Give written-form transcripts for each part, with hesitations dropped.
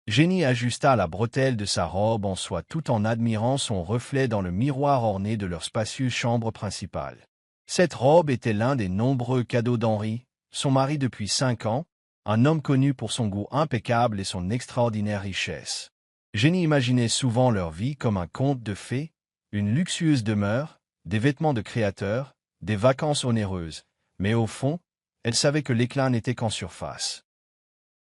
Jenny ajusta la bretelle de sa robe en soie tout en admirant son reflet dans le miroir orné de leur spacieuse chambre principale. Cette robe était l'un des nombreux cadeaux d'Henri, son mari depuis 5 ans, un homme connu pour son goût impeccable et son extraordinaire richesse. Jenny imaginait souvent leur vie comme un conte de fées, une luxueuse demeure, des vêtements de créateurs, des vacances onéreuses, mais au fond, elle savait que l'éclat n'était qu'en surface.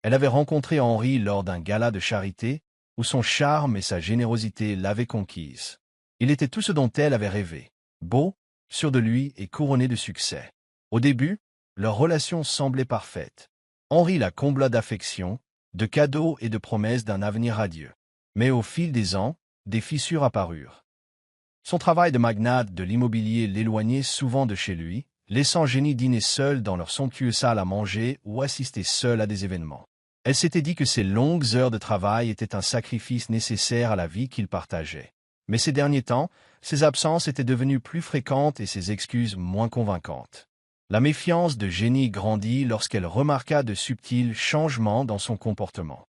Elle avait rencontré Henri lors d'un gala de charité, où son charme et sa générosité l'avaient conquise. Il était tout ce dont elle avait rêvé, beau, sûr de lui et couronné de succès. Au début, leur relation semblait parfaite. Henri la combla d'affection, de cadeaux et de promesses d'un avenir radieux. Mais au fil des ans, des fissures apparurent. Son travail de magnate de l'immobilier l'éloignait souvent de chez lui, laissant Jenny dîner seule dans leur somptueuse salle à manger ou assister seule à des événements. Elle s'était dit que ces longues heures de travail étaient un sacrifice nécessaire à la vie qu'ils partageaient. Mais ces derniers temps, ses absences étaient devenues plus fréquentes et ses excuses moins convaincantes. La méfiance de Jenny grandit lorsqu'elle remarqua de subtils changements dans son comportement.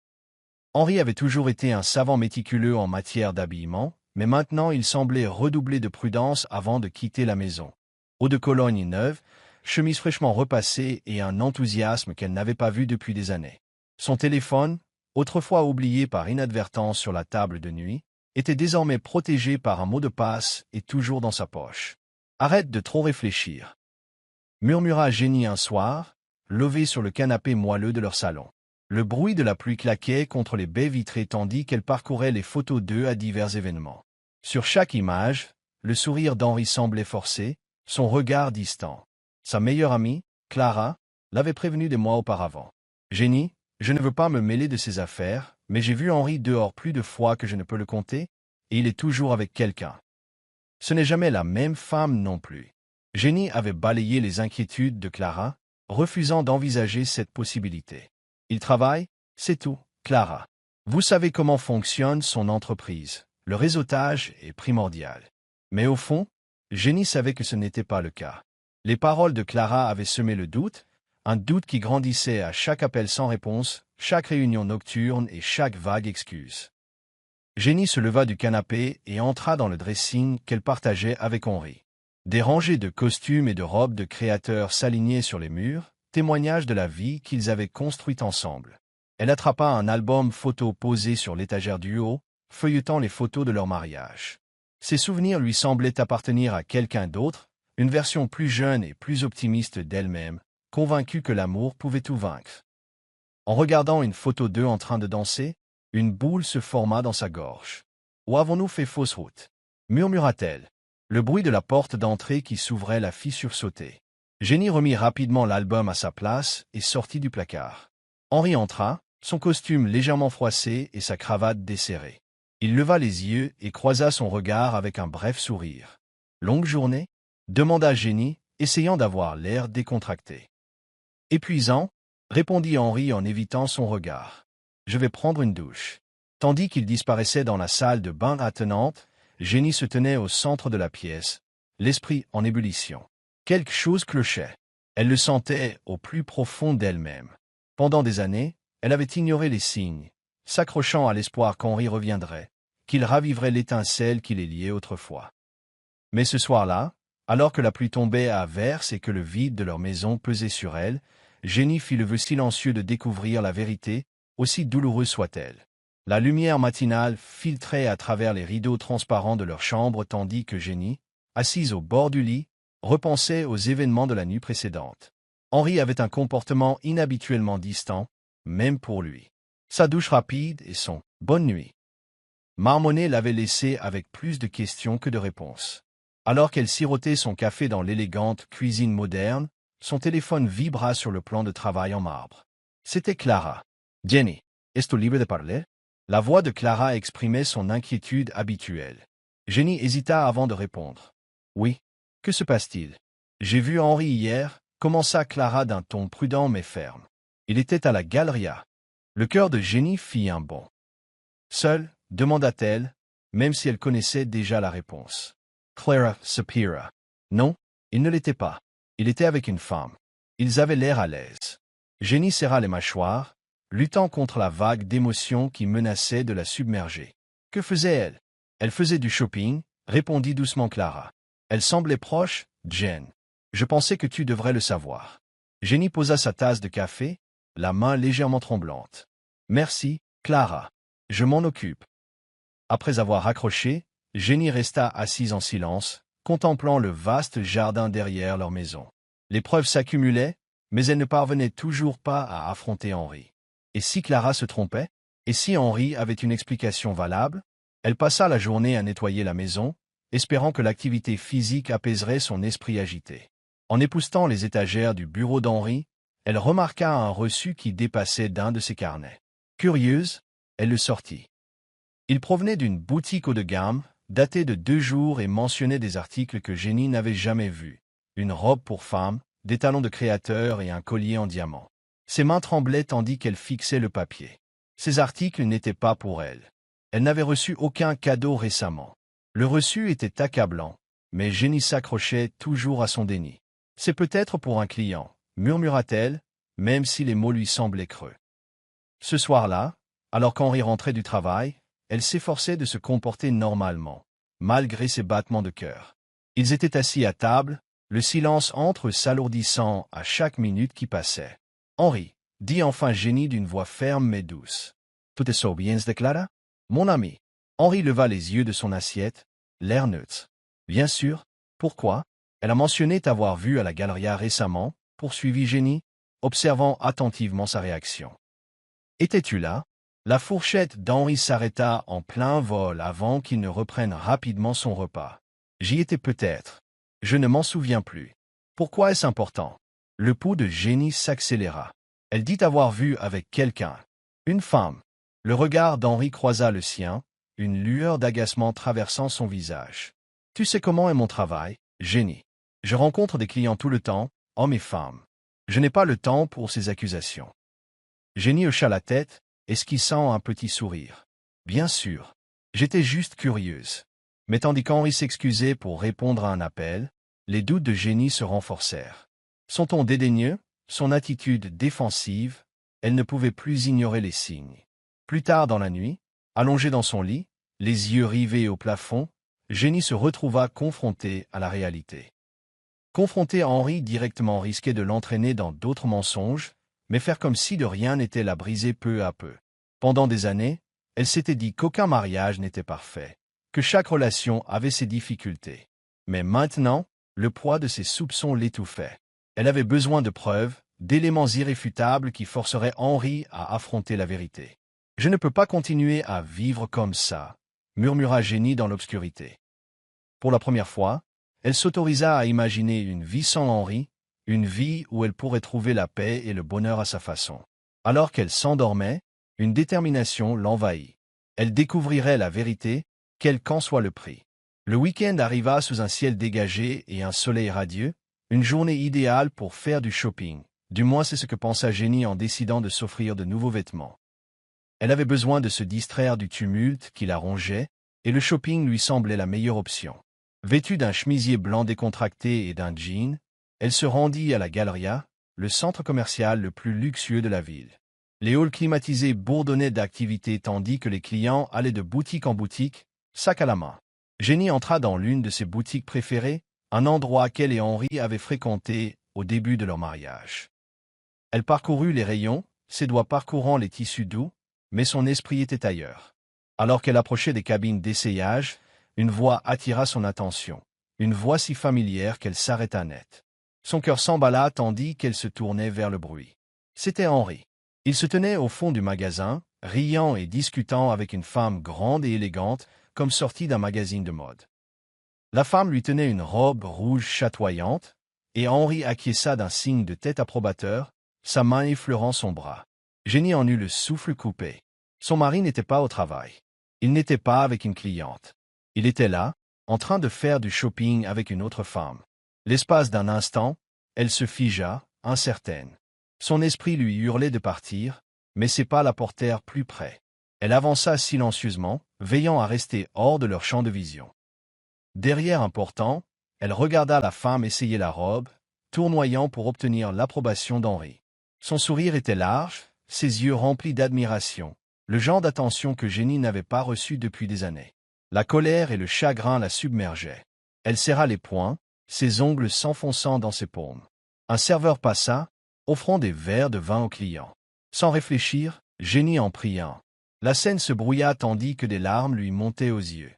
Henri avait toujours été un savant méticuleux en matière d'habillement, mais maintenant il semblait redoubler de prudence avant de quitter la maison. Eau de Cologne neuve, chemise fraîchement repassée et un enthousiasme qu'elle n'avait pas vu depuis des années. Son téléphone, autrefois oublié par inadvertance sur la table de nuit, était désormais protégé par un mot de passe et toujours dans sa poche. « Arrête de trop réfléchir », murmura Jenny un soir, levée sur le canapé moelleux de leur salon. Le bruit de la pluie claquait contre les baies vitrées tandis qu'elle parcourait les photos d'eux à divers événements. Sur chaque image, le sourire d'Henri semblait forcé, son regard distant. Sa meilleure amie, Clara, l'avait prévenu des mois auparavant. « Jenny, je ne veux pas me mêler de ses affaires, mais j'ai vu Henri dehors plus de fois que je ne peux le compter, et il est toujours avec quelqu'un. Ce n'est jamais la même femme non plus. » Jenny avait balayé les inquiétudes de Clara, refusant d'envisager cette possibilité. « Il travaille, c'est tout, Clara. Vous savez comment fonctionne son entreprise. Le réseautage est primordial. » Mais au fond, Jenny savait que ce n'était pas le cas. Les paroles de Clara avaient semé le doute, un doute qui grandissait à chaque appel sans réponse, chaque réunion nocturne et chaque vague excuse. Jenny se leva du canapé et entra dans le dressing qu'elle partageait avec Henri. Des rangées de costumes et de robes de créateurs s'alignaient sur les murs, témoignage de la vie qu'ils avaient construite ensemble. Elle attrapa un album photo posé sur l'étagère du haut, feuilletant les photos de leur mariage. Ses souvenirs lui semblaient appartenir à quelqu'un d'autre, une version plus jeune et plus optimiste d'elle-même, convaincue que l'amour pouvait tout vaincre. En regardant une photo d'eux en train de danser, une boule se forma dans sa gorge. « Où avons-nous fait fausse route ?» murmura-t-elle. Le bruit de la porte d'entrée qui s'ouvrait la fit sursauter. Jenny remit rapidement l'album à sa place et sortit du placard. Henri entra, son costume légèrement froissé et sa cravate desserrée. Il leva les yeux et croisa son regard avec un bref sourire. « Longue journée ?» demanda Jenny, essayant d'avoir l'air décontracté. « Épuisant ?» répondit Henri en évitant son regard. « Je vais prendre une douche. » Tandis qu'il disparaissait dans la salle de bain attenante, Jenny se tenait au centre de la pièce, l'esprit en ébullition. Quelque chose clochait. Elle le sentait au plus profond d'elle-même. Pendant des années, elle avait ignoré les signes, s'accrochant à l'espoir qu'Henri reviendrait, qu'il raviverait l'étincelle qui les liait autrefois. Mais ce soir-là, alors que la pluie tombait à verse et que le vide de leur maison pesait sur elle, Jenny fit le vœu silencieux de découvrir la vérité, aussi douloureuse soit-elle. La lumière matinale filtrait à travers les rideaux transparents de leur chambre tandis que Jenny, assise au bord du lit, repensait aux événements de la nuit précédente. Henri avait un comportement inhabituellement distant, même pour lui. Sa douche rapide et son « bonne nuit » marmonné l'avait laissé avec plus de questions que de réponses. Alors qu'elle sirotait son café dans l'élégante cuisine moderne, son téléphone vibra sur le plan de travail en marbre. C'était Clara. « Jenny, es-tu libre de parler ?» La voix de Clara exprimait son inquiétude habituelle. Jenny hésita avant de répondre. « Oui. Que se passe-t-il ?»« J'ai vu Henri hier, » commença Clara d'un ton prudent mais ferme. « Il était à la Galleria. » Le cœur de Jenny fit un bond. « Seul ?» demanda-t-elle, même si elle connaissait déjà la réponse. Clara soupira. « Non, il ne l'était pas. Il était avec une femme. Ils avaient l'air à l'aise. » Jenny serra les mâchoires, luttant contre la vague d'émotions qui menaçait de la submerger. Que faisait-elle? Elle faisait du shopping, répondit doucement Clara. Elle semblait proche, Jen. Je pensais que tu devrais le savoir. Jenny posa sa tasse de café, la main légèrement tremblante. Merci, Clara. Je m'en occupe. Après avoir raccroché, Jenny resta assise en silence, contemplant le vaste jardin derrière leur maison. Les preuves s'accumulaient, mais elle ne parvenait toujours pas à affronter Henri. Et si Clara se trompait? Et si Henri avait une explication valable? Elle passa la journée à nettoyer la maison, espérant que l'activité physique apaiserait son esprit agité. En époussetant les étagères du bureau d'Henri, elle remarqua un reçu qui dépassait d'un de ses carnets. Curieuse, elle le sortit. Il provenait d'une boutique haut de gamme, datée de 2 jours et mentionnait des articles que Jenny n'avait jamais vus. Une robe pour femme, des talons de créateur et un collier en diamant. Ses mains tremblaient tandis qu'elle fixait le papier. Ces articles n'étaient pas pour elle. Elle n'avait reçu aucun cadeau récemment. Le reçu était accablant, mais Jenny s'accrochait toujours à son déni. C'est peut-être pour un client, murmura-t-elle, même si les mots lui semblaient creux. Ce soir-là, alors qu'Henri rentrait du travail, elle s'efforçait de se comporter normalement, malgré ses battements de cœur. Ils étaient assis à table, le silence entre eux s'alourdissant à chaque minute qui passait. « Henri, dit enfin Jenny d'une voix ferme mais douce. « Tout est bien, Clara? Mon ami. » Henri leva les yeux de son assiette, l'air neutre. « Bien sûr. Pourquoi? Elle a mentionné t'avoir vu à la Galleria récemment, poursuivit Jenny, observant attentivement sa réaction. « Étais-tu là? » La fourchette d'Henri s'arrêta en plein vol avant qu'il ne reprenne rapidement son repas. « J'y étais peut-être. Je ne m'en souviens plus. Pourquoi est-ce important? » Le pouls de Jenny s'accéléra. Elle dit avoir vu avec quelqu'un. Une femme. Le regard d'Henri croisa le sien, une lueur d'agacement traversant son visage. « Tu sais comment est mon travail, Jenny. Je rencontre des clients tout le temps, hommes et femmes. Je n'ai pas le temps pour ces accusations. » Jenny hocha la tête, esquissant un petit sourire. « Bien sûr. J'étais juste curieuse. » Mais tandis qu'Henri s'excusait pour répondre à un appel, les doutes de Jenny se renforcèrent. Son ton dédaigneux, son attitude défensive, elle ne pouvait plus ignorer les signes. Plus tard dans la nuit, allongée dans son lit, les yeux rivés au plafond, Jenny se retrouva confrontée à la réalité. Confronter à Henri directement risquait de l'entraîner dans d'autres mensonges, mais faire comme si de rien n'était la briser peu à peu. Pendant des années, elle s'était dit qu'aucun mariage n'était parfait, que chaque relation avait ses difficultés. Mais maintenant, le poids de ses soupçons l'étouffait. Elle avait besoin de preuves, d'éléments irréfutables qui forceraient Henri à affronter la vérité. « Je ne peux pas continuer à vivre comme ça », murmura Jenny dans l'obscurité. Pour la première fois, elle s'autorisa à imaginer une vie sans Henri, une vie où elle pourrait trouver la paix et le bonheur à sa façon. Alors qu'elle s'endormait, une détermination l'envahit. Elle découvrirait la vérité, quel qu'en soit le prix. Le week-end arriva sous un ciel dégagé et un soleil radieux, une journée idéale pour faire du shopping. Du moins c'est ce que pensa Jenny en décidant de s'offrir de nouveaux vêtements. Elle avait besoin de se distraire du tumulte qui la rongeait, et le shopping lui semblait la meilleure option. Vêtue d'un chemisier blanc décontracté et d'un jean, elle se rendit à la Galleria, le centre commercial le plus luxueux de la ville. Les halls climatisés bourdonnaient d'activité tandis que les clients allaient de boutique en boutique, sac à la main. Jenny entra dans l'une de ses boutiques préférées, un endroit qu'elle et Henri avaient fréquenté au début de leur mariage. Elle parcourut les rayons, ses doigts parcourant les tissus doux, mais son esprit était ailleurs. Alors qu'elle approchait des cabines d'essayage, une voix attira son attention, une voix si familière qu'elle s'arrêta net. Son cœur s'emballa tandis qu'elle se tournait vers le bruit. C'était Henri. Il se tenait au fond du magasin, riant et discutant avec une femme grande et élégante, comme sortie d'un magazine de mode. La femme lui tenait une robe rouge chatoyante, et Henri acquiesça d'un signe de tête approbateur, sa main effleurant son bras. Jenny en eut le souffle coupé. Son mari n'était pas au travail. Il n'était pas avec une cliente. Il était là, en train de faire du shopping avec une autre femme. L'espace d'un instant, elle se figea, incertaine. Son esprit lui hurlait de partir, mais ses pas la portèrent plus près. Elle avança silencieusement, veillant à rester hors de leur champ de vision. Derrière un portant, elle regarda la femme essayer la robe, tournoyant pour obtenir l'approbation d'Henri. Son sourire était large, ses yeux remplis d'admiration, le genre d'attention que Jenny n'avait pas reçu depuis des années. La colère et le chagrin la submergeaient. Elle serra les poings, ses ongles s'enfonçant dans ses paumes. Un serveur passa, offrant des verres de vin aux clients. Sans réfléchir, Jenny en prit un. La scène se brouilla tandis que des larmes lui montaient aux yeux.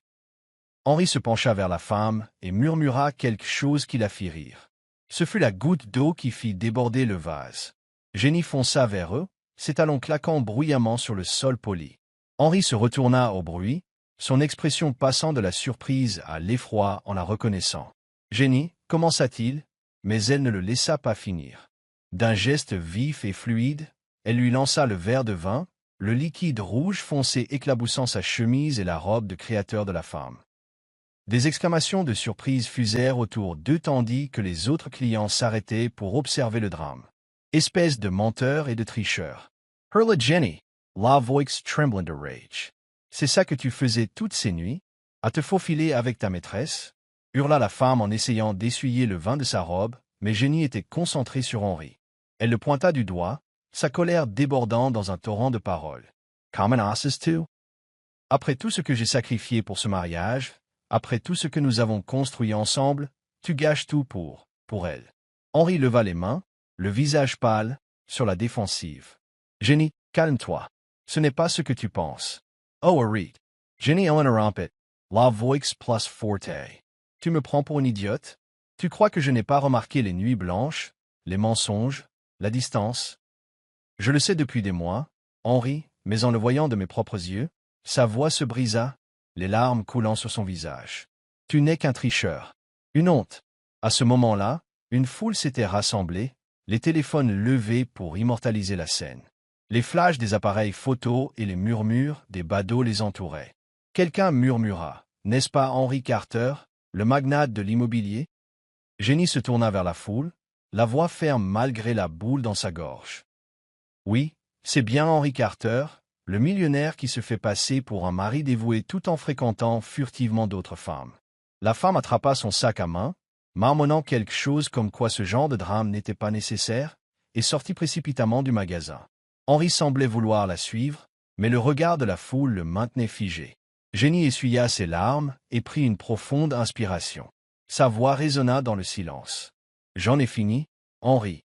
Henri se pencha vers la femme et murmura quelque chose qui la fit rire. Ce fut la goutte d'eau qui fit déborder le vase. Jenny fonça vers eux, ses talons claquant bruyamment sur le sol poli. Henri se retourna au bruit, son expression passant de la surprise à l'effroi en la reconnaissant. « Jenny, commença-t-il, mais elle ne le laissa pas finir. D'un geste vif et fluide, elle lui lança le verre de vin, le liquide rouge foncé éclaboussant sa chemise et la robe de créateur de la femme. Des exclamations de surprise fusèrent autour d'eux tandis que les autres clients s'arrêtaient pour observer le drame. Espèce de menteur et de tricheur. Hurla Jenny, la voix tremblant de rage. C'est ça que tu faisais toutes ces nuits, à te faufiler avec ta maîtresse? Hurla la femme en essayant d'essuyer le vin de sa robe, mais Jenny était concentrée sur Henri. Elle le pointa du doigt, sa colère débordant dans un torrent de paroles. Common asses too? Après tout ce que j'ai sacrifié pour ce mariage, après tout ce que nous avons construit ensemble, tu gâches tout pour elle. Henri leva les mains, le visage pâle, sur la défensive. Jenny, calme-toi. Ce n'est pas ce que tu penses. Oh, Henri. Jenny interrompit, la voix plus forte. Tu me prends pour une idiote? Tu crois que je n'ai pas remarqué les nuits blanches, les mensonges, la distance? Je le sais depuis des mois, Henri, mais en le voyant de mes propres yeux, sa voix se brisa, les larmes coulant sur son visage. Tu n'es qu'un tricheur. Une honte. À ce moment-là, une foule s'était rassemblée, les téléphones levés pour immortaliser la scène. Les flashs des appareils photos et les murmures des badauds les entouraient. Quelqu'un murmura, n'est-ce pas Henri Carter, le magnate de l'immobilier? Jenny se tourna vers la foule, la voix ferme malgré la boule dans sa gorge. Oui, c'est bien Henri Carter, le millionnaire qui se fait passer pour un mari dévoué tout en fréquentant furtivement d'autres femmes. La femme attrapa son sac à main, marmonnant quelque chose comme quoi ce genre de drame n'était pas nécessaire, et sortit précipitamment du magasin. Henri semblait vouloir la suivre, mais le regard de la foule le maintenait figé. Jenny essuya ses larmes et prit une profonde inspiration. Sa voix résonna dans le silence. « J'en ai fini, Henri.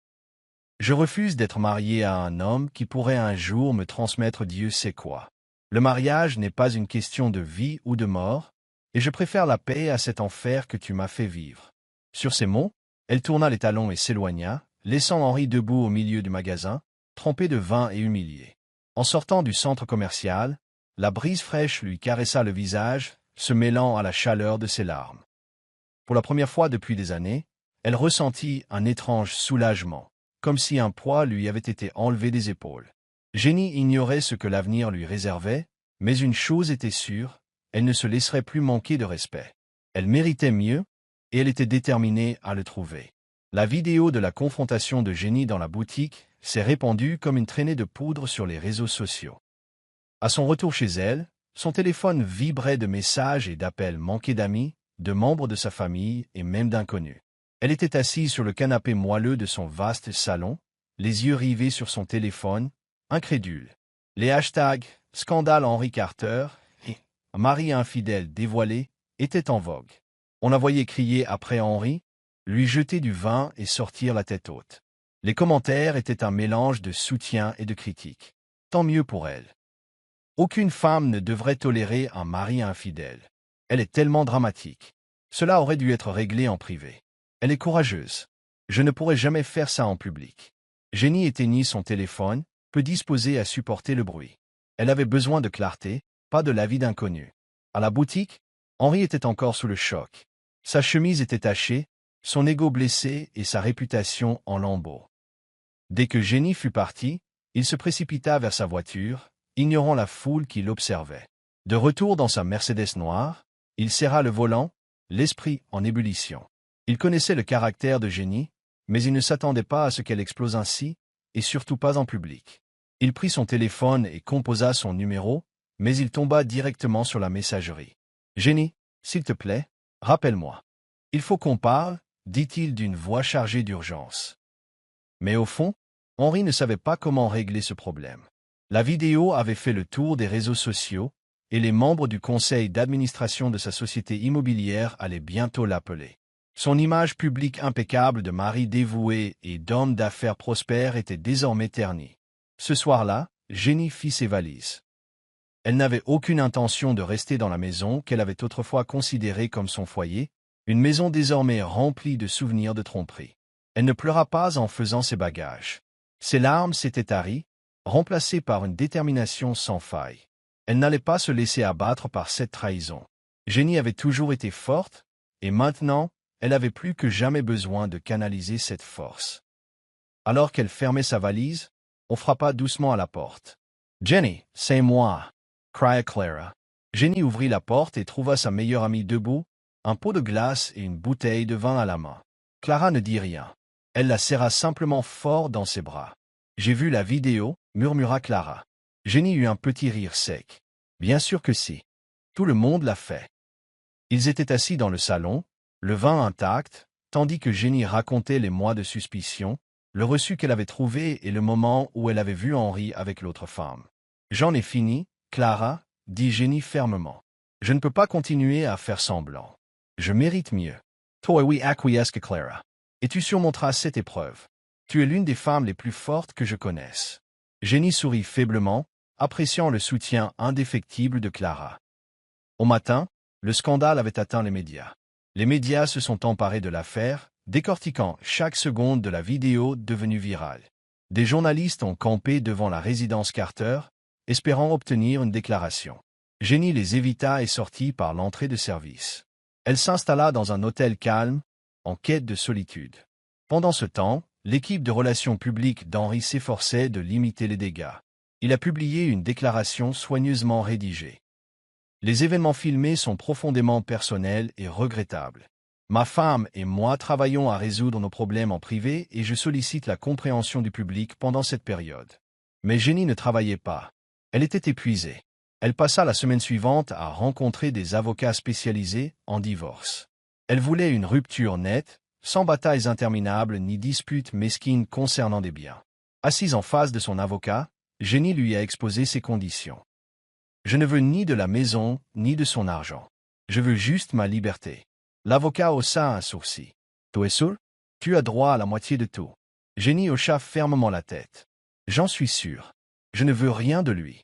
Je refuse d'être marié à un homme qui pourrait un jour me transmettre Dieu sait quoi. Le mariage n'est pas une question de vie ou de mort, et je préfère la paix à cet enfer que tu m'as fait vivre. » Sur ces mots, elle tourna les talons et s'éloigna, laissant Henri debout au milieu du magasin, trempé de vin et humilié. En sortant du centre commercial, la brise fraîche lui caressa le visage, se mêlant à la chaleur de ses larmes. Pour la première fois depuis des années, elle ressentit un étrange soulagement, comme si un poids lui avait été enlevé des épaules. Jenny ignorait ce que l'avenir lui réservait, mais une chose était sûre, elle ne se laisserait plus manquer de respect. Elle méritait mieux, et elle était déterminée à le trouver. La vidéo de la confrontation de Jenny dans la boutique s'est répandue comme une traînée de poudre sur les réseaux sociaux. À son retour chez elle, son téléphone vibrait de messages et d'appels manqués d'amis, de membres de sa famille et même d'inconnus. Elle était assise sur le canapé moelleux de son vaste salon, les yeux rivés sur son téléphone, incrédule. Les hashtags « Scandale Henri Carter » et « Mari infidèle dévoilé » étaient en vogue. On la voyait crier après Henri, lui jeter du vin et sortir la tête haute. Les commentaires étaient un mélange de soutien et de critique. Tant mieux pour elle. Aucune femme ne devrait tolérer un mari infidèle. Elle est tellement dramatique. Cela aurait dû être réglé en privé. Elle est courageuse. Je ne pourrais jamais faire ça en public. Jenny éteignit son téléphone, peu disposée à supporter le bruit. Elle avait besoin de clarté, pas de l'avis d'inconnu. À la boutique, Henri était encore sous le choc. Sa chemise était tachée, son ego blessé et sa réputation en lambeaux. Dès que Jenny fut partie, il se précipita vers sa voiture, ignorant la foule qui l'observait. De retour dans sa Mercedes noire, il serra le volant, l'esprit en ébullition. Il connaissait le caractère de Jenny, mais il ne s'attendait pas à ce qu'elle explose ainsi, et surtout pas en public. Il prit son téléphone et composa son numéro, mais il tomba directement sur la messagerie. « Jenny, s'il te plaît, rappelle-moi. Il faut qu'on parle, dit-il d'une voix chargée d'urgence. Mais au fond, Henri ne savait pas comment régler ce problème. La vidéo avait fait le tour des réseaux sociaux, et les membres du conseil d'administration de sa société immobilière allaient bientôt l'appeler. Son image publique impeccable de mari dévoué et d'homme d'affaires prospère était désormais ternie. Ce soir-là, Jenny fit ses valises. Elle n'avait aucune intention de rester dans la maison qu'elle avait autrefois considérée comme son foyer, une maison désormais remplie de souvenirs de tromperie. Elle ne pleura pas en faisant ses bagages. Ses larmes s'étaient taries, remplacées par une détermination sans faille. Elle n'allait pas se laisser abattre par cette trahison. Jenny avait toujours été forte, et maintenant, elle avait plus que jamais besoin de canaliser cette force. Alors qu'elle fermait sa valise, on frappa doucement à la porte. « Jenny, c'est moi !» cria Clara. Jenny ouvrit la porte et trouva sa meilleure amie debout, un pot de glace et une bouteille de vin à la main. Clara ne dit rien. Elle la serra simplement fort dans ses bras. « J'ai vu la vidéo » murmura Clara. Jenny eut un petit rire sec. « Bien sûr que si. Tout le monde l'a fait. » Ils étaient assis dans le salon, le vin intact, tandis que Jenny racontait les mois de suspicion, le reçu qu'elle avait trouvé et le moment où elle avait vu Henri avec l'autre femme. « J'en ai fini, Clara, » dit Jenny fermement. « Je ne peux pas continuer à faire semblant. Je mérite mieux. »« Toi oui, acquiesce Clara. Et tu surmonteras cette épreuve. Tu es l'une des femmes les plus fortes que je connaisse. » Jenny sourit faiblement, appréciant le soutien indéfectible de Clara. Au matin, le scandale avait atteint les médias. Les médias se sont emparés de l'affaire, décortiquant chaque seconde de la vidéo devenue virale. Des journalistes ont campé devant la résidence Carter, espérant obtenir une déclaration. Jenny les évita et sortit par l'entrée de service. Elle s'installa dans un hôtel calme, en quête de solitude. Pendant ce temps, l'équipe de relations publiques d'Henri s'efforçait de limiter les dégâts. Il a publié une déclaration soigneusement rédigée. Les événements filmés sont profondément personnels et regrettables. Ma femme et moi travaillons à résoudre nos problèmes en privé et je sollicite la compréhension du public pendant cette période. Mais Jenny ne travaillait pas. Elle était épuisée. Elle passa la semaine suivante à rencontrer des avocats spécialisés en divorce. Elle voulait une rupture nette, sans batailles interminables ni disputes mesquines concernant des biens. Assise en face de son avocat, Jenny lui a exposé ses conditions. « Je ne veux ni de la maison, ni de son argent. Je veux juste ma liberté. » L'avocat haussa un sourcil. « Tu es sûr? Tu as droit à la moitié de tout. » Jenny hocha fermement la tête. « J'en suis sûr. Je ne veux rien de lui.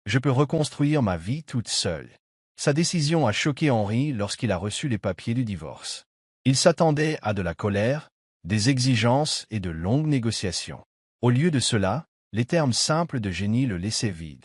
Je peux reconstruire ma vie toute seule. » Sa décision a choqué Henri lorsqu'il a reçu les papiers du divorce. Il s'attendait à de la colère, des exigences et de longues négociations. Au lieu de cela, les termes simples de Jenny le laissaient vide.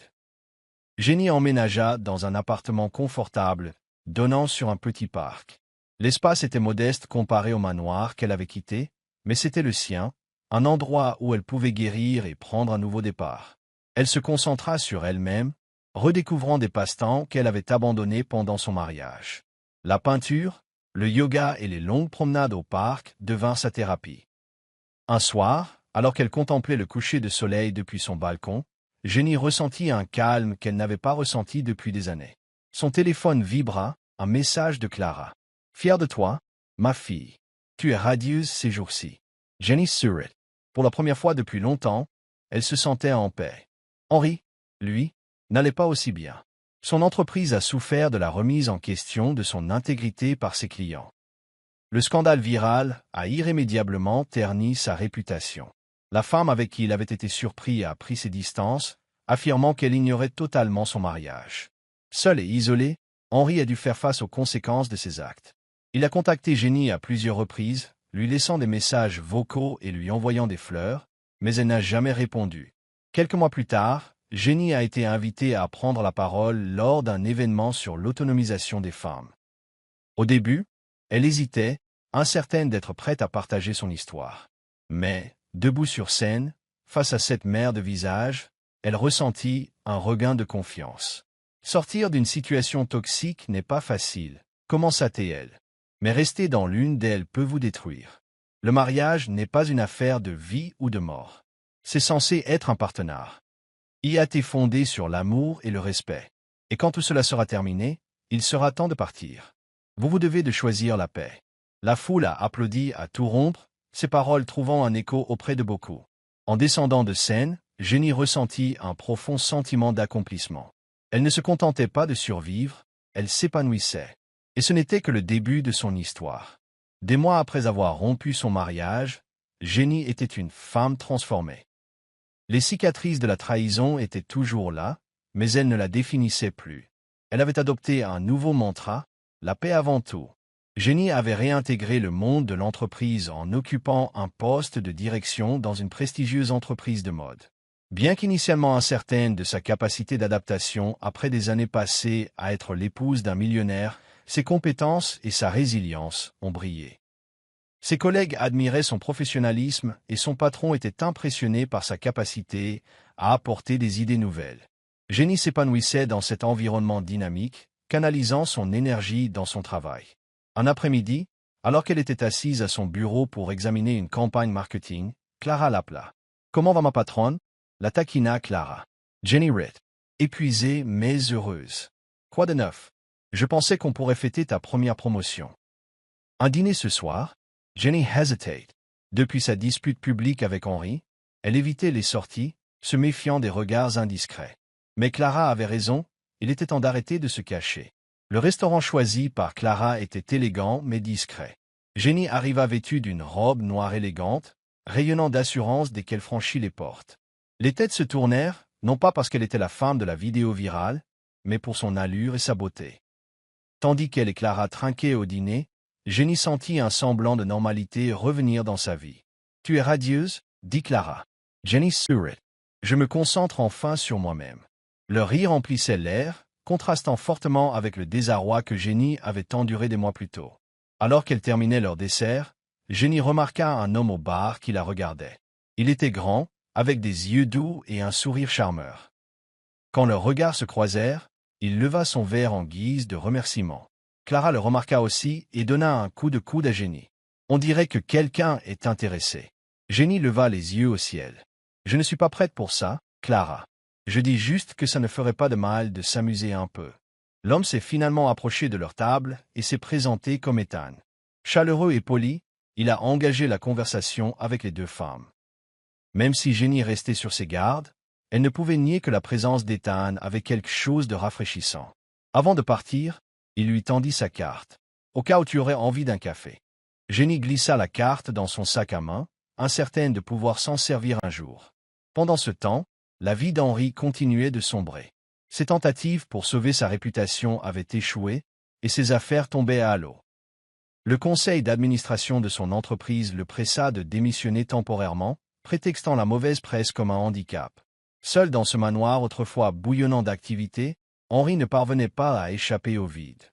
Jenny emménagea dans un appartement confortable, donnant sur un petit parc. L'espace était modeste comparé au manoir qu'elle avait quitté, mais c'était le sien, un endroit où elle pouvait guérir et prendre un nouveau départ. Elle se concentra sur elle-même, redécouvrant des passe-temps qu'elle avait abandonnés pendant son mariage. La peinture, le yoga et les longues promenades au parc devinrent sa thérapie. Un soir, alors qu'elle contemplait le coucher de soleil depuis son balcon, Jenny ressentit un calme qu'elle n'avait pas ressenti depuis des années. Son téléphone vibra, un message de Clara. « Fière de toi, ma fille. Tu es radieuse ces jours-ci. » Jenny sourit. Pour la première fois depuis longtemps, elle se sentait en paix. Henri, lui, n'allait pas aussi bien. Son entreprise a souffert de la remise en question de son intégrité par ses clients. Le scandale viral a irrémédiablement terni sa réputation. La femme avec qui il avait été surpris a pris ses distances, affirmant qu'elle ignorait totalement son mariage. Seul et isolé, Henri a dû faire face aux conséquences de ses actes. Il a contacté Jenny à plusieurs reprises, lui laissant des messages vocaux et lui envoyant des fleurs, mais elle n'a jamais répondu. Quelques mois plus tard, Jenny a été invitée à prendre la parole lors d'un événement sur l'autonomisation des femmes. Au début, elle hésitait, incertaine d'être prête à partager son histoire. Mais, debout sur scène, face à cette mer de visages, elle ressentit un regain de confiance. Sortir d'une situation toxique n'est pas facile, commença-t-elle. Mais rester dans l'une d'elles peut vous détruire. Le mariage n'est pas une affaire de vie ou de mort. C'est censé être un partenariat. Il a été fondé sur l'amour et le respect. Et quand tout cela sera terminé, il sera temps de partir. Vous devez de choisir la paix. La foule a applaudi à tout rompre, ces paroles trouvant un écho auprès de beaucoup. En descendant de scène, Jenny ressentit un profond sentiment d'accomplissement. Elle ne se contentait pas de survivre, elle s'épanouissait. Et ce n'était que le début de son histoire. Des mois après avoir rompu son mariage, Jenny était une femme transformée. Les cicatrices de la trahison étaient toujours là, mais elles ne la définissaient plus. Elle avait adopté un nouveau mantra, la paix avant tout. Jenny avait réintégré le monde de l'entreprise en occupant un poste de direction dans une prestigieuse entreprise de mode. Bien qu'initialement incertaine de sa capacité d'adaptation après des années passées à être l'épouse d'un millionnaire, ses compétences et sa résilience ont brillé. Ses collègues admiraient son professionnalisme et son patron était impressionné par sa capacité à apporter des idées nouvelles. Jenny s'épanouissait dans cet environnement dynamique, canalisant son énergie dans son travail. Un après-midi, alors qu'elle était assise à son bureau pour examiner une campagne marketing, Clara l'appela. « Comment va ma patronne ?» la taquina Clara. Jenny rit. Épuisée mais heureuse. « Quoi de neuf ? Je pensais qu'on pourrait fêter ta première promotion. » Un dîner ce soir? Jenny hesitate. Depuis sa dispute publique avec Henry, elle évitait les sorties, se méfiant des regards indiscrets. Mais Clara avait raison, il était temps d'arrêter de se cacher. Le restaurant choisi par Clara était élégant mais discret. Jenny arriva vêtue d'une robe noire élégante, rayonnant d'assurance dès qu'elle franchit les portes. Les têtes se tournèrent, non pas parce qu'elle était la femme de la vidéo virale, mais pour son allure et sa beauté. Tandis qu'elle et Clara trinquaient au dîner, Jenny sentit un semblant de normalité revenir dans sa vie. « Tu es radieuse » dit Clara. Jenny sourit. « Je me concentre enfin sur moi-même. » Le rire emplissait l'air, contrastant fortement avec le désarroi que Jenny avait enduré des mois plus tôt. Alors qu'elle terminait leur dessert, Jenny remarqua un homme au bar qui la regardait. Il était grand, avec des yeux doux et un sourire charmeur. Quand leurs regards se croisèrent, il leva son verre en guise de remerciement. Clara le remarqua aussi et donna un coup de coude à Jenny. On dirait que quelqu'un est intéressé. Jenny leva les yeux au ciel. « Je ne suis pas prête pour ça, Clara. Je dis juste que ça ne ferait pas de mal de s'amuser un peu. » L'homme s'est finalement approché de leur table et s'est présenté comme Ethan. Chaleureux et poli, il a engagé la conversation avec les deux femmes. Même si Jenny restait sur ses gardes, elle ne pouvait nier que la présence d'Ethan avait quelque chose de rafraîchissant. Avant de partir, il lui tendit sa carte. « Au cas où tu aurais envie d'un café. » Jenny glissa la carte dans son sac à main, incertaine de pouvoir s'en servir un jour. Pendant ce temps, la vie d'Henry continuait de sombrer. Ses tentatives pour sauver sa réputation avaient échoué, et ses affaires tombaient à l'eau. Le conseil d'administration de son entreprise le pressa de démissionner temporairement, prétextant la mauvaise presse comme un handicap. Seul dans ce manoir autrefois bouillonnant d'activité, Henry ne parvenait pas à échapper au vide.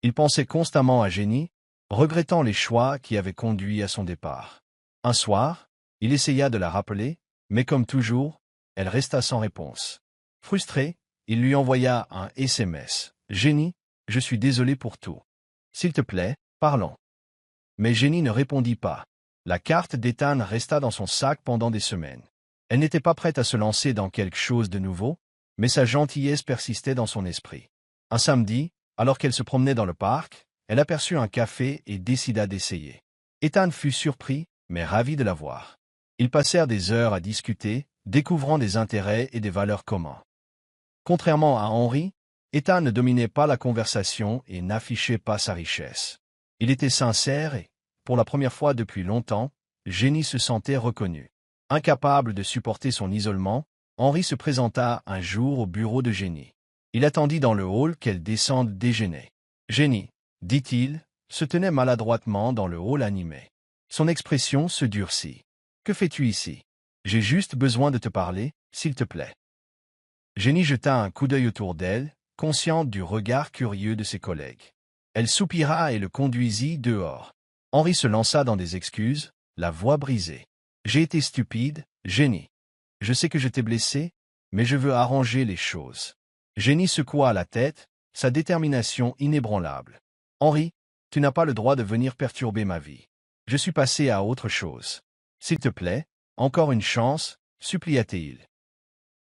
Il pensait constamment à Jenny, regrettant les choix qui avaient conduit à son départ. Un soir, il essaya de la rappeler, mais comme toujours, elle resta sans réponse. Frustré, il lui envoya un SMS. « Jenny, je suis désolé pour tout. S'il te plaît, parlons. » Mais Jenny ne répondit pas. La carte d'Ethan resta dans son sac pendant des semaines. Elle n'était pas prête à se lancer dans quelque chose de nouveau, mais sa gentillesse persistait dans son esprit. Un samedi, alors qu'elle se promenait dans le parc, elle aperçut un café et décida d'essayer. Ethan fut surpris, mais ravi de la voir. Ils passèrent des heures à discuter, découvrant des intérêts et des valeurs communs. Contrairement à Henry, Ethan ne dominait pas la conversation et n'affichait pas sa richesse. Il était sincère et, pour la première fois depuis longtemps, Jenny se sentait reconnue. Incapable de supporter son isolement, Henry se présenta un jour au bureau de Jenny. Il attendit dans le hall qu'elle descende déjeuner. « Jenny, » dit-il, se tenait maladroitement dans le hall animé. Son expression se durcit. « Que fais-tu ici? J'ai juste besoin de te parler, s'il te plaît. » Jenny jeta un coup d'œil autour d'elle, consciente du regard curieux de ses collègues. Elle soupira et le conduisit dehors. Henry se lança dans des excuses, la voix brisée. « J'ai été stupide, Jenny. Je sais que je t'ai blessé, mais je veux arranger les choses. » Jenny secoua la tête, sa détermination inébranlable. « Henry, tu n'as pas le droit de venir perturber ma vie. Je suis passé à autre chose. S'il te plaît, encore une chance, supplia-t-il. »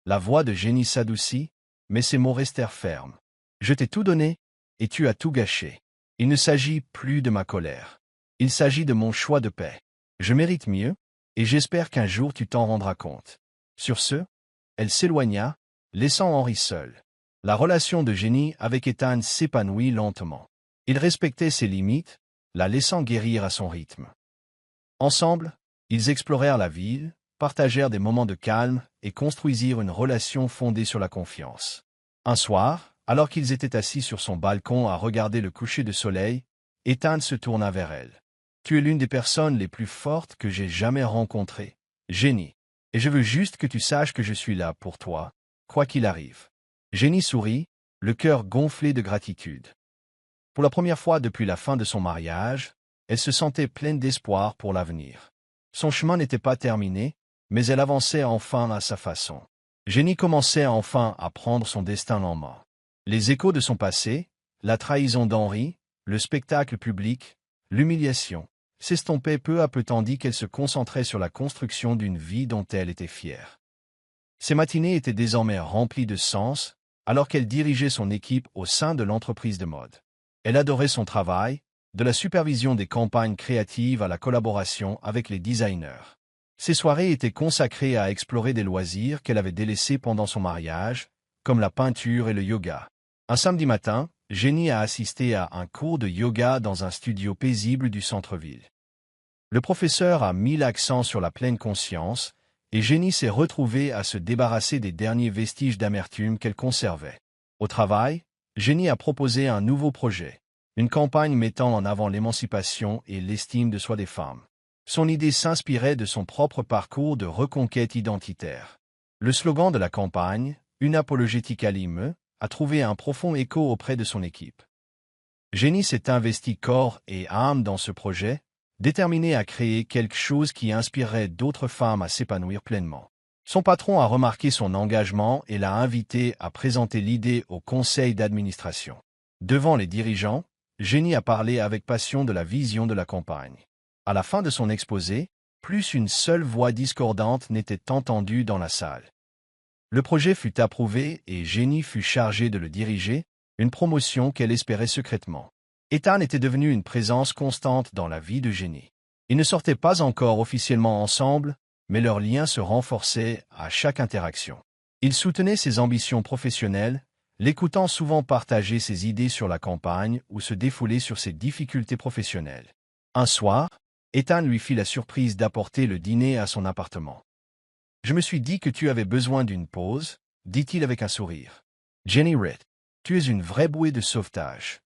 La voix de Jenny s'adoucit, mais ses mots restèrent fermes. « Je t'ai tout donné, et tu as tout gâché. Il ne s'agit plus de ma colère. Il s'agit de mon choix de paix. Je mérite mieux, et j'espère qu'un jour tu t'en rendras compte. Sur ce, elle s'éloigna, laissant Henri seul. La relation de Jenny avec Ethan s'épanouit lentement. Il respectait ses limites, la laissant guérir à son rythme. Ensemble, ils explorèrent la ville, partagèrent des moments de calme et construisirent une relation fondée sur la confiance. Un soir, alors qu'ils étaient assis sur son balcon à regarder le coucher de soleil, Ethan se tourna vers elle. « Tu es l'une des personnes les plus fortes que j'ai jamais rencontrées, Jenny, et je veux juste que tu saches que je suis là pour toi, quoi qu'il arrive. » Jenny sourit, le cœur gonflé de gratitude. Pour la première fois depuis la fin de son mariage, elle se sentait pleine d'espoir pour l'avenir. Son chemin n'était pas terminé, mais elle avançait enfin à sa façon. Jenny commençait enfin à prendre son destin en main. Les échos de son passé, la trahison d'Henri, le spectacle public, l'humiliation, s'estompaient peu à peu tandis qu'elle se concentrait sur la construction d'une vie dont elle était fière. Ses matinées étaient désormais remplies de sens, alors qu'elle dirigeait son équipe au sein de l'entreprise de mode. Elle adorait son travail, de la supervision des campagnes créatives à la collaboration avec les designers. Ses soirées étaient consacrées à explorer des loisirs qu'elle avait délaissés pendant son mariage, comme la peinture et le yoga. Un samedi matin, Jenny a assisté à un cours de yoga dans un studio paisible du centre-ville. Le professeur a mis l'accent sur la pleine conscience, et Jenny s'est retrouvée à se débarrasser des derniers vestiges d'amertume qu'elle conservait. Au travail, Jenny a proposé un nouveau projet, une campagne mettant en avant l'émancipation et l'estime de soi des femmes. Son idée s'inspirait de son propre parcours de reconquête identitaire. Le slogan de la campagne, « Une apologétique à l'IME », a trouvé un profond écho auprès de son équipe. Jenny s'est investie corps et âme dans ce projet, déterminée à créer quelque chose qui inspirerait d'autres femmes à s'épanouir pleinement. Son patron a remarqué son engagement et l'a invité à présenter l'idée au conseil d'administration. Devant les dirigeants, Jenny a parlé avec passion de la vision de la campagne. À la fin de son exposé, plus une seule voix discordante n'était entendue dans la salle. Le projet fut approuvé et Jenny fut chargée de le diriger, une promotion qu'elle espérait secrètement. Ethan était devenu une présence constante dans la vie de Jenny. Ils ne sortaient pas encore officiellement ensemble, mais leur lien se renforçait à chaque interaction. Il soutenait ses ambitions professionnelles, l'écoutant souvent partager ses idées sur la campagne ou se défouler sur ses difficultés professionnelles. Un soir, Ethan lui fit la surprise d'apporter le dîner à son appartement. « Je me suis dit que tu avais besoin d'une pause, » dit-il avec un sourire. « Jenny Ritt, tu es une vraie bouée de sauvetage. »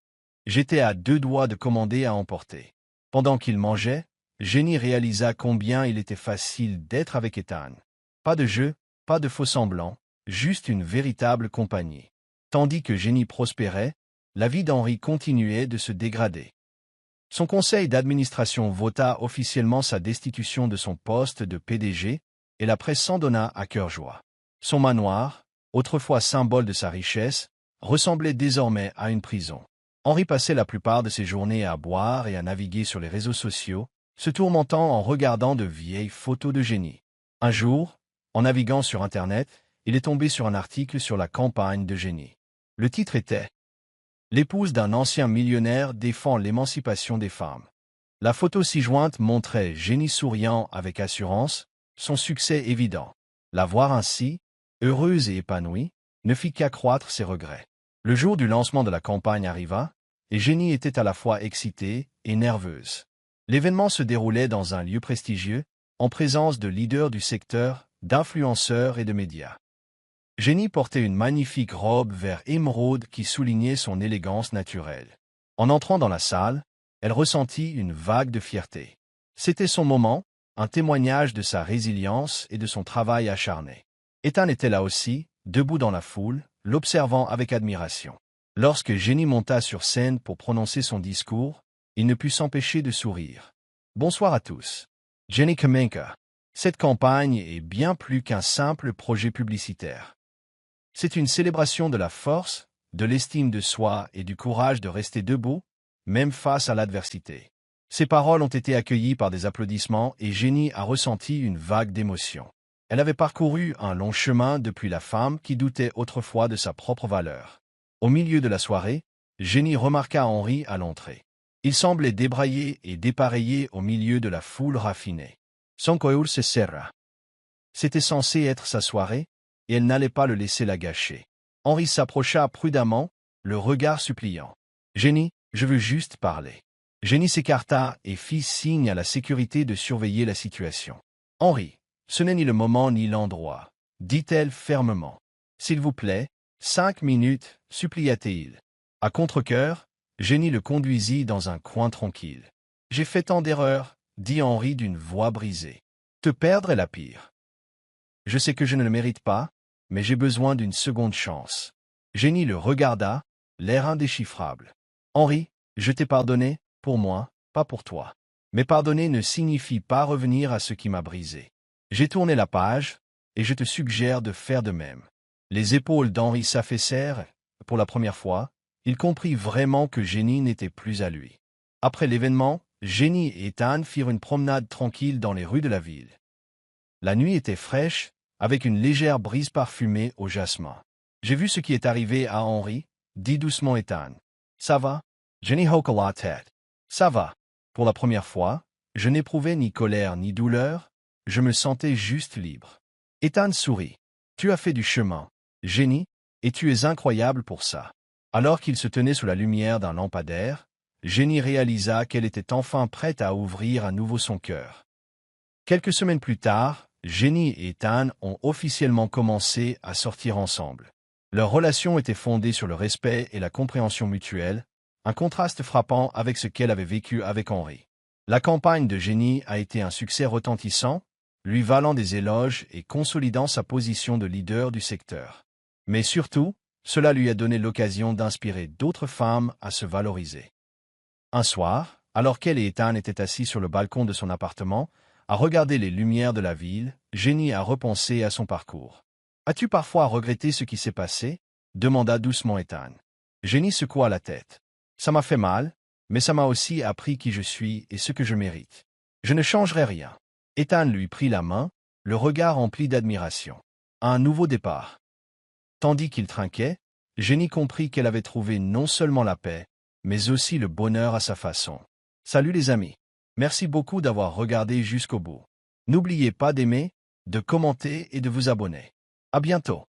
J'étais à deux doigts de commander à emporter. Pendant qu'il mangeait, Jenny réalisa combien il était facile d'être avec Ethan. Pas de jeu, pas de faux-semblants, juste une véritable compagnie. Tandis que Jenny prospérait, la vie d'Henri continuait de se dégrader. Son conseil d'administration vota officiellement sa destitution de son poste de PDG, et la presse s'en donna à cœur joie. Son manoir, autrefois symbole de sa richesse, ressemblait désormais à une prison. Henri passait la plupart de ses journées à boire et à naviguer sur les réseaux sociaux, se tourmentant en regardant de vieilles photos de Jenny. Un jour, en naviguant sur Internet, il est tombé sur un article sur la campagne de Jenny. Le titre était « L'épouse d'un ancien millionnaire défend l'émancipation des femmes ». La photo ci-jointe montrait Jenny souriant avec assurance, son succès évident. La voir ainsi, heureuse et épanouie, ne fit qu'accroître ses regrets. Le jour du lancement de la campagne arriva, et Jenny était à la fois excitée et nerveuse. L'événement se déroulait dans un lieu prestigieux, en présence de leaders du secteur, d'influenceurs et de médias. Jenny portait une magnifique robe vert émeraude qui soulignait son élégance naturelle. En entrant dans la salle, elle ressentit une vague de fierté. C'était son moment, un témoignage de sa résilience et de son travail acharné. Ethan était là aussi, debout dans la foule, l'observant avec admiration. Lorsque Jenny monta sur scène pour prononcer son discours, il ne put s'empêcher de sourire. « Bonsoir à tous. Jenny Kamenka. Cette campagne est bien plus qu'un simple projet publicitaire. C'est une célébration de la force, de l'estime de soi et du courage de rester debout, même face à l'adversité. » Ces paroles ont été accueillies par des applaudissements et Jenny a ressenti une vague d'émotion. Elle avait parcouru un long chemin depuis la femme qui doutait autrefois de sa propre valeur. Au milieu de la soirée, Jenny remarqua Henri à l'entrée. Il semblait débraillé et dépareillé au milieu de la foule raffinée. Son cœur se serra. C'était censé être sa soirée, et elle n'allait pas le laisser la gâcher. Henri s'approcha prudemment, le regard suppliant. « Jenny, je veux juste parler. » Jenny s'écarta et fit signe à la sécurité de surveiller la situation. « Henri, ce n'est ni le moment ni l'endroit, » dit-elle fermement. « S'il vous plaît, 5 minutes, supplia-t-il. À contre-cœur, Jenny le conduisit dans un coin tranquille. « J'ai fait tant d'erreurs, » dit Henri d'une voix brisée. « Te perdre est la pire. Je sais que je ne le mérite pas, mais j'ai besoin d'une seconde chance. » Jenny le regarda, l'air indéchiffrable. « Henri, je t'ai pardonné, pour moi, pas pour toi. Mais pardonner ne signifie pas revenir à ce qui m'a brisé. J'ai tourné la page, et je te suggère de faire de même. » Les épaules d'Henri s'affaissèrent. Pour la première fois, il comprit vraiment que Jenny n'était plus à lui. Après l'événement, Jenny et Ethan firent une promenade tranquille dans les rues de la ville. La nuit était fraîche, avec une légère brise parfumée au jasmin. « J'ai vu ce qui est arrivé à Henri, » dit doucement Ethan. « Ça va? » Jenny hocha la tête. « Ça va. Pour la première fois, je n'éprouvais ni colère ni douleur, je me sentais juste libre. » Ethan sourit. « Tu as fait du chemin, Jenny, et tu es incroyable pour ça. » Alors qu'il se tenait sous la lumière d'un lampadaire, Jenny réalisa qu'elle était enfin prête à ouvrir à nouveau son cœur. Quelques semaines plus tard, Jenny et Ethan ont officiellement commencé à sortir ensemble. Leur relation était fondée sur le respect et la compréhension mutuelle, un contraste frappant avec ce qu'elle avait vécu avec Henri. La campagne de Jenny a été un succès retentissant, lui valant des éloges et consolidant sa position de leader du secteur. Mais surtout, cela lui a donné l'occasion d'inspirer d'autres femmes à se valoriser. Un soir, alors qu'elle et Ethan étaient assis sur le balcon de son appartement, à regarder les lumières de la ville, Jenny a repensé à son parcours. « As-tu parfois regretté ce qui s'est passé ?» demanda doucement Ethan. Jenny secoua la tête. « Ça m'a fait mal, mais ça m'a aussi appris qui je suis et ce que je mérite. Je ne changerai rien. » Ethan lui prit la main, le regard rempli d'admiration. « Un nouveau départ. » Tandis qu'il trinquait, Jenny comprit qu'elle avait trouvé non seulement la paix, mais aussi le bonheur à sa façon. Salut les amis. Merci beaucoup d'avoir regardé jusqu'au bout. N'oubliez pas d'aimer, de commenter et de vous abonner. À bientôt.